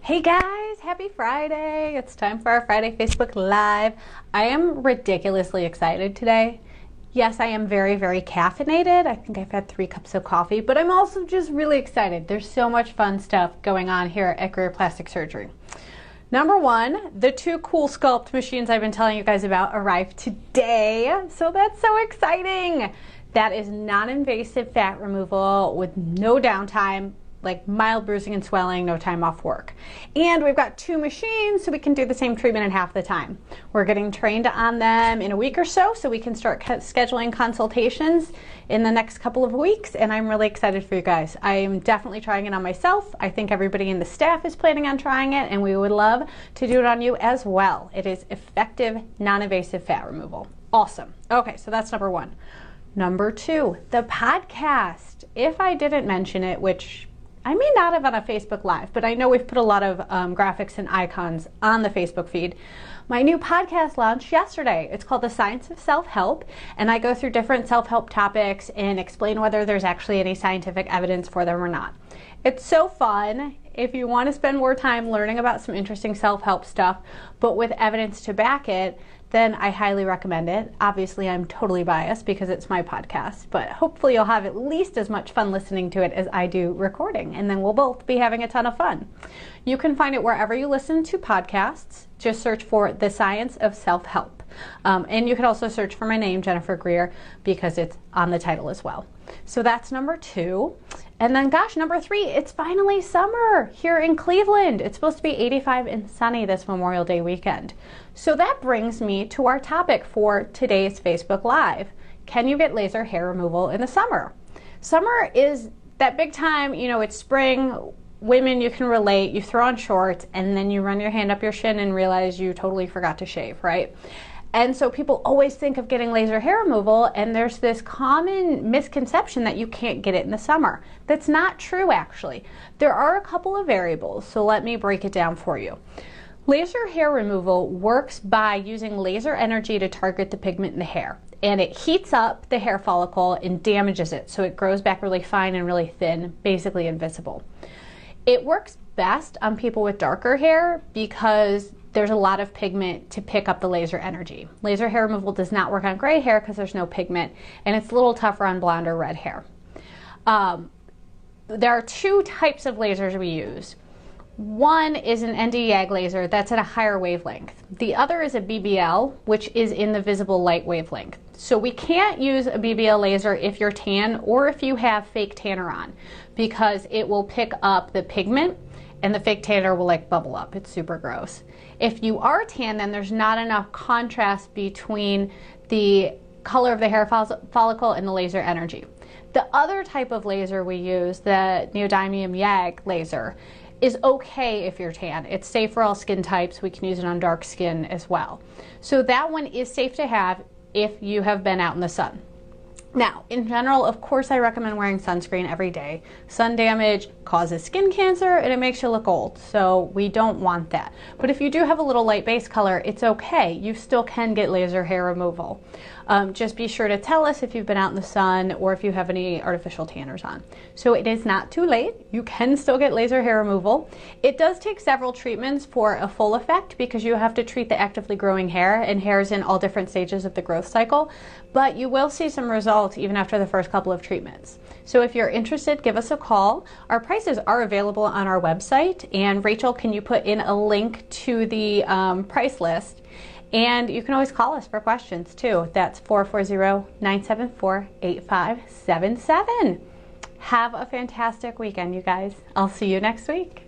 Hey guys, happy Friday. It's time for our Friday Facebook Live. I am ridiculously excited today. Yes, I am very, very caffeinated. I think I've had 3 cups of coffee, but I'm also just really excited. There's so much fun stuff going on here at Greer Plastic Surgery. Number 1, the 2 cool sculpt machines I've been telling you guys about arrived today. So that's so exciting. That is non-invasive fat removal with no downtime, like mild bruising and swelling, no time off work. And we've got 2 machines, so we can do the same treatment in half the time. We're getting trained on them in a week or so we can start scheduling consultations in the next couple of weeks, and I'm really excited for you guys. I am definitely trying it on myself. I think everybody in the staff is planning on trying it, and we would love to do it on you as well. It is effective, non-invasive fat removal. Awesome. Okay, so that's number 1. Number 2, the podcast. If I didn't mention it, which I may not have on a Facebook Live, but I know we've put a lot of graphics and icons on the Facebook feed. My new podcast launched yesterday. It's called The Science of Self-Help, and I go through different self-help topics and explain whether there's actually any scientific evidence for them or not. It's so fun. If you want to spend more time learning about some interesting self-help stuff, but with evidence to back it, then I highly recommend it. Obviously, I'm totally biased because it's my podcast, but hopefully you'll have at least as much fun listening to it as I do recording, and then we'll both be having a ton of fun. You can find it wherever you listen to podcasts. Just search for The Science of Self-Help. And you can also search for my name, Jennifer Greer, because it's on the title as well. So that's number 2. And then, gosh, number 3, it's finally summer here in Cleveland. It's supposed to be 85 and sunny this Memorial Day weekend. So that brings me to our topic for today's Facebook Live. Can you get laser hair removal in the summer? Summer is that big time, you know, it's spring. Women, you can relate. You throw on shorts and then you run your hand up your shin and realize you totally forgot to shave, right? And so people always think of getting laser hair removal, and there's this common misconception that you can't get it in the summer. That's not true, actually. There are a couple of variables, so let me break it down for you. Laser hair removal works by using laser energy to target the pigment in the hair, and it heats up the hair follicle and damages it, so it grows back really fine and really thin, basically invisible. It works best on people with darker hair because there's a lot of pigment to pick up the laser energy. Laser hair removal does not work on gray hair because there's no pigment, and it's a little tougher on blonde or red hair. There are 2 types of lasers we use. One is an ND-YAG laser that's at a higher wavelength. The other is a BBL, which is in the visible light wavelength. So we can't use a BBL laser if you're tan or if you have fake tanner on, because it will pick up the pigment and the fake tanner will like bubble up. It's super gross. If you are tan, then there's not enough contrast between the color of the hair follicle and the laser energy. The other type of laser we use, the neodymium YAG laser, is okay if you're tan. It's safe for all skin types. We can use it on dark skin as well. So that one is safe to have if you have been out in the sun. Now, in general, of course, I recommend wearing sunscreen every day. Sun damage causes skin cancer and it makes you look old, so we don't want that. But if you do have a little light base color, it's okay. You still can get laser hair removal. Just be sure to tell us if you've been out in the sun or if you have any artificial tanners on. So it is not too late. You can still get laser hair removal. It does take several treatments for a full effect because you have to treat the actively growing hair, and hair is in all different stages of the growth cycle, but you will see some results even after the first couple of treatments. So if you're interested, give us a call. Our prices are available on our website, and Rachel, can you put in a link to the price list? And you can always call us for questions too. That's 440-974-8577. Have a fantastic weekend, you guys. I'll see you next week.